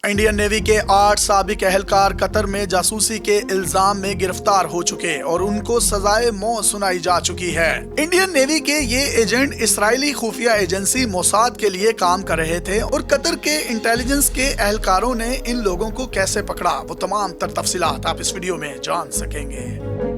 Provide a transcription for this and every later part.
Indian navy के 8 साबिक एहलकार Qatar में जासूसी के इल्जाम में गिरफ्तार हो चुके और उनको सजाए मौत सुनाई जा चुकी है। इंडियन नेवी के ये एजेंट इसराइली खुफिया एजेंसी मोसाद के लिए काम कर रहे थे और कतर के इंटेलिजेंस के एहलकारों ने इन लोगों को कैसे पकड़ा, वो तमाम तफसीलात आप इस वीडियो में जान सकेंगे।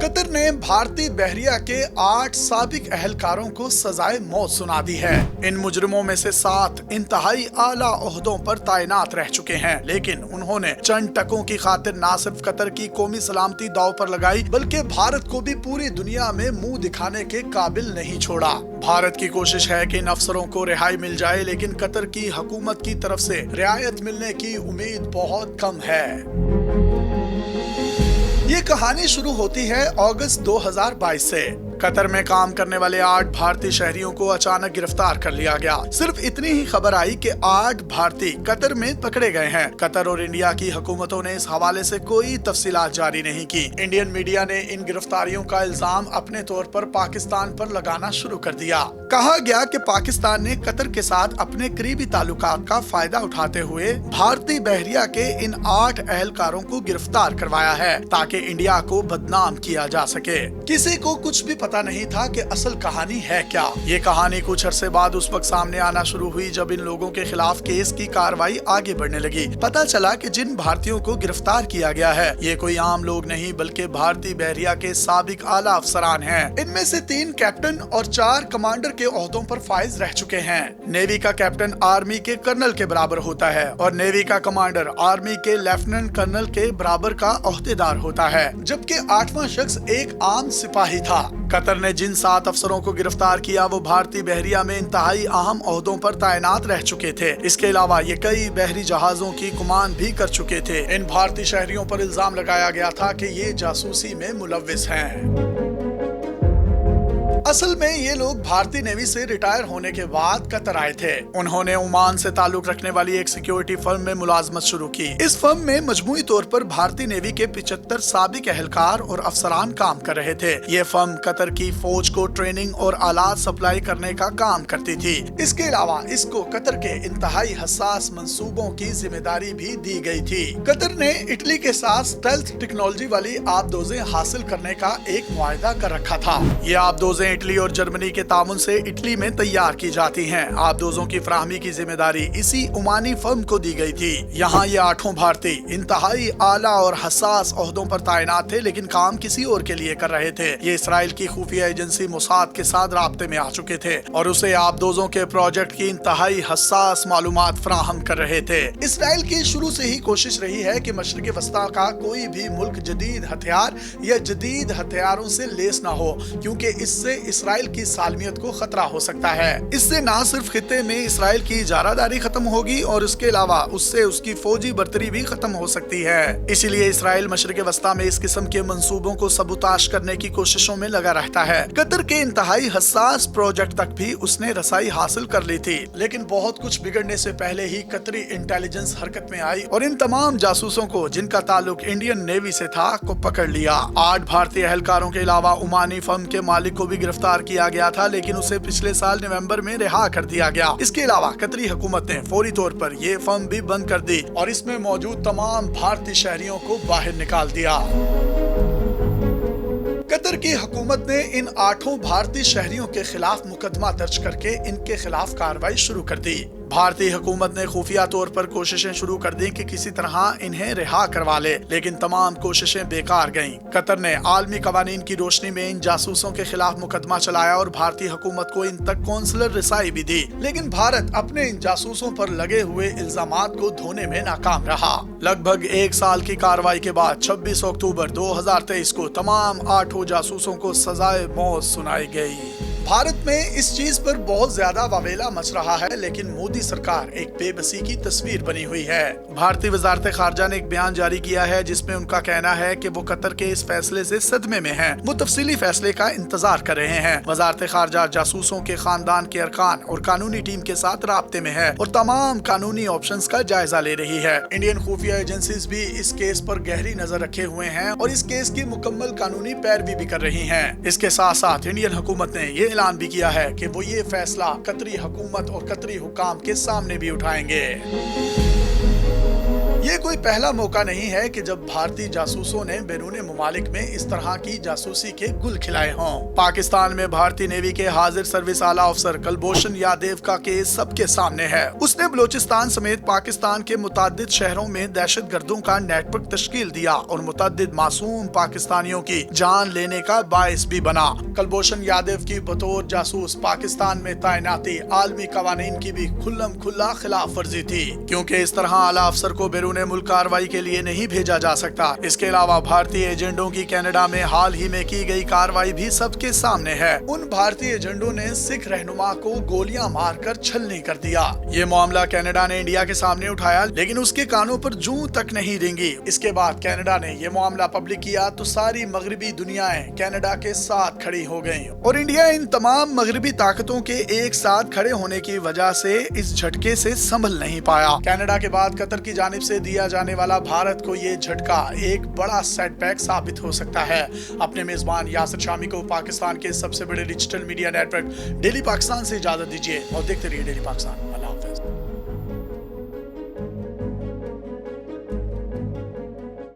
कतर ने भारतीय बहरिया के 8 साबिक एहलकारों को सजाए मौत सुना दी है। इन मुजरिमों में से 7 इंतहाई आला ओहदों पर तैनात रह चुके हैं, लेकिन उन्होंने चंद टकों की खातिर न सिर्फ कतर की कौमी सलामती दांव पर लगाई, बल्कि भारत को भी पूरी दुनिया में मुंह दिखाने के काबिल नहीं छोड़ा। भारत की कोशिश है कि इन अफसरों को रिहाई मिल जाए, लेकिन कतर की हुकूमत की तरफ से रियायत मिलने की उम्मीद बहुत कम है। ये कहानी शुरू होती है अगस्त 2022 से। कतर में काम करने वाले 8 भारतीय शहरियों को अचानक गिरफ्तार कर लिया गया। सिर्फ इतनी ही खबर आई कि 8 भारतीय कतर में पकड़े गए हैं। कतर और इंडिया की हुकूमतों ने इस हवाले से कोई तफसीलात जारी नहीं की। इंडियन मीडिया ने इन गिरफ्तारियों का इल्जाम अपने तौर पर पाकिस्तान पर लगाना शुरू कर दिया। कहा गया कि पाकिस्तान ने कतर के साथ अपने करीबी ताल्लुकात का फायदा उठाते हुए भारतीय बहरिया के इन 8 एहलकारों को गिरफ्तार करवाया है ताकि इंडिया को बदनाम किया जा सके। किसी को कुछ भी पता नहीं था कि असल कहानी है क्या। ये कहानी कुछ अरसे बाद उस वक्त सामने आना शुरू हुई जब इन लोगों के खिलाफ केस की कार्रवाई आगे बढ़ने लगी। पता चला कि जिन भारतीयों को गिरफ्तार किया गया है ये कोई आम लोग नहीं बल्कि भारतीय बहरिया के साबिक आला अफसरान हैं। इनमें से 3 कैप्टन और 4 कमांडर के ओहदों पर फाइज रह चुके हैं। नेवी का कैप्टन आर्मी के कर्नल के बराबर होता है और नेवी का कमांडर आर्मी के लेफ्टिनेंट कर्नल के बराबर का ओहदेदार होता है, जबकि 8वां शख्स एक आम सिपाही था। कतर ने जिन 7 अफसरों को गिरफ्तार किया वो भारतीय बहरिया में इंतहाई अहम ओहदों पर तैनात रह चुके थे। इसके अलावा ये कई बहरी जहाजों की कमान भी कर चुके थे। इन भारतीय शहरियों पर इल्जाम लगाया गया था कि ये जासूसी में मुलव्विस हैं। असल में ये लोग भारतीय नेवी से रिटायर होने के बाद कतर आए थे। उन्होंने ओमान से ताल्लुक रखने वाली एक सिक्योरिटी फर्म में मुलाजमत शुरू की। इस फर्म में मजमूई तौर पर भारतीय नेवी के 75 साबिक एहलकार और अफसरान काम कर रहे थे। ये फर्म कतर की फौज को ट्रेनिंग और आलात सप्लाई करने का काम करती थी। इसके अलावा इसको कतर के इंतहाई हसास मंसूबों की जिम्मेदारी भी दी गई थी। कतर ने इटली के साथ स्टेल्थ टेक्नोलॉजी वाली आबदोजें हासिल करने का एक मुआहदा कर रखा था। ये आबदोजें इटली और जर्मनी के तामुन से इटली में तैयार की जाती हैं। आबदोजों की फराहमी की जिम्मेदारी इसी ओमानी फर्म को दी गई थी। यहाँ ये 8 भारतीय इंतहाई आला और हसास ओहदों पर तैनात थे, लेकिन काम किसी और के लिए कर रहे थे। ये इसराइल की खुफिया एजेंसी मोसाद के साथ राब्ते में आ चुके थे और उसे आबदोजों के प्रोजेक्ट की इंतहाई हसास मालूमात फराहम कर रहे थे। इसराइल की शुरू से ही कोशिश रही है कि मशरिक़ वस्ता का कोई भी मुल्क जदीद हथियार या जदीद हथियारों से लेस न हो, क्योंकि इससे इसराइल की सालमियत को खतरा हो सकता है। इससे न सिर्फ खित्ते में इसराइल की इजारादारी खत्म होगी और इसके अलावा उससे उसकी फौजी बर्तरी भी खत्म हो सकती है। इसीलिए इसराइल मशरिक़ वस्ता में इस किस्म के मंसूबों को सबूताश करने की कोशिशों में लगा रहता है। कतर के इंतहाई हसास प्रोजेक्ट तक भी उसने रसाई हासिल कर ली थी, लेकिन बहुत कुछ बिगड़ने से पहले ही कतरी इंटेलिजेंस हरकत में आई और इन तमाम जासूसों को जिनका ताल्लुक इंडियन नेवी से था को पकड़ लिया। 8 भारतीय एहलकारों के अलावा ओमानी फर्म के मालिक को भी गिरफ्तार किया गया था, लेकिन उसे पिछले साल नवंबर में रिहा कर दिया गया। इसके अलावा कतरी हुकूमत ने फौरी तौर पर ये फर्म भी बंद कर दी और इसमें मौजूद तमाम भारतीय शहरियों को बाहर निकाल दिया। कतर की हुकूमत ने इन 8 भारतीय शहरियों के खिलाफ मुकदमा दर्ज करके इनके खिलाफ कार्रवाई शुरू कर दी। भारतीय हुकूमत ने खुफिया तौर पर कोशिशें शुरू कर दी कि किसी तरह इन्हें रिहा करवा ले, लेकिन तमाम कोशिशें बेकार गईं। कतर ने आलमी कवानीन की रोशनी में इन जासूसों के खिलाफ मुकदमा चलाया और भारतीय हुकूमत को इन तक कौंसलर रिसाई भी दी, लेकिन भारत अपने इन जासूसों पर लगे हुए इल्जामात को धोने में नाकाम रहा। लगभग 1 साल की कार्रवाई के बाद 26 अक्टूबर 2023 को तमाम 8 जासूसों को सजाए मौत सुनाई गई। भारत में इस चीज पर बहुत ज्यादा वावेला मच रहा है, लेकिन मोदी सरकार एक बेबसी की तस्वीर बनी हुई है। भारतीय वजारत खारजा ने एक बयान जारी किया है जिसमें उनका कहना है कि वो कतर के इस फैसले से सदमे में हैं। वो तफसीली फैसले का इंतजार कर रहे हैं। वजारत खारजा जासूसों के खानदान के अरकान और कानूनी टीम के साथ राब्ते में है और तमाम कानूनी ऑप्शंस का जायजा ले रही है। इंडियन खुफिया एजेंसीज भी इस केस पर गहरी नजर रखे हुए हैं और इस केस की मुकम्मल कानूनी पैरवी भी कर रही हैं। इसके साथ साथ इंडियन हुकूमत ने ये ऐलान भी किया है कि वो ये फैसला कतरी हुकूमत और कतरी हुकाम के सामने भी उठाएंगे। ये कोई पहला मौका नहीं है कि जब भारतीय जासूसों ने बैरून मुमालिक में इस तरह की जासूसी के गुल खिलाए हों। पाकिस्तान में भारतीय नेवी के हाजिर सर्विस आला अफसर कुलभूषण यादव का केस सबके सामने है। उसने बलोचिस्तान समेत पाकिस्तान के मुतादिद शहरों में दहशत गर्दों का नेटवर्क तश्कील दिया और मुतादिद मासूम पाकिस्तानियों की जान लेने का बाइस भी बना। कुलभूषण यादव की बतौर जासूस पाकिस्तान में तैनाती आलमी कवानीन की भी खुल्लम खुल्ला खिलाफ वर्जी थी, क्योंकि इस तरह आला अफसर को बैरून मुल्क कार्रवाई के लिए नहीं भेजा जा सकता। इसके अलावा भारतीय एजेंटों की कनाडा में हाल ही में की गई कार्रवाई भी सबके सामने है। उन भारतीय एजेंटों ने सिख रहनुमा को गोलियां मारकर छलनी कर दिया। ये मामला कनाडा ने इंडिया के सामने उठाया, लेकिन उसके कानों पर जूं तक नहीं रेंगी। इसके बाद कनाडा ने ये मामला पब्लिक किया तो सारी मगरबी दुनियाएं कनाडा के साथ खड़ी हो गयी और इंडिया इन तमाम मगरबी ताकतों के एक साथ खड़े होने की वजह से इस झटके से संभल नहीं पाया। कनाडा के बाद कतर की जानिब से दिया जाने वाला भारत को ये झटका एक बड़ा सेटबैक साबित हो सकता है। अपने मेजबान यासिर शामी को पाकिस्तान के सबसे बड़े digital media network daily Pakistan से इजाजत दीजिए और देखते रहिए डेली पाकिस्तान।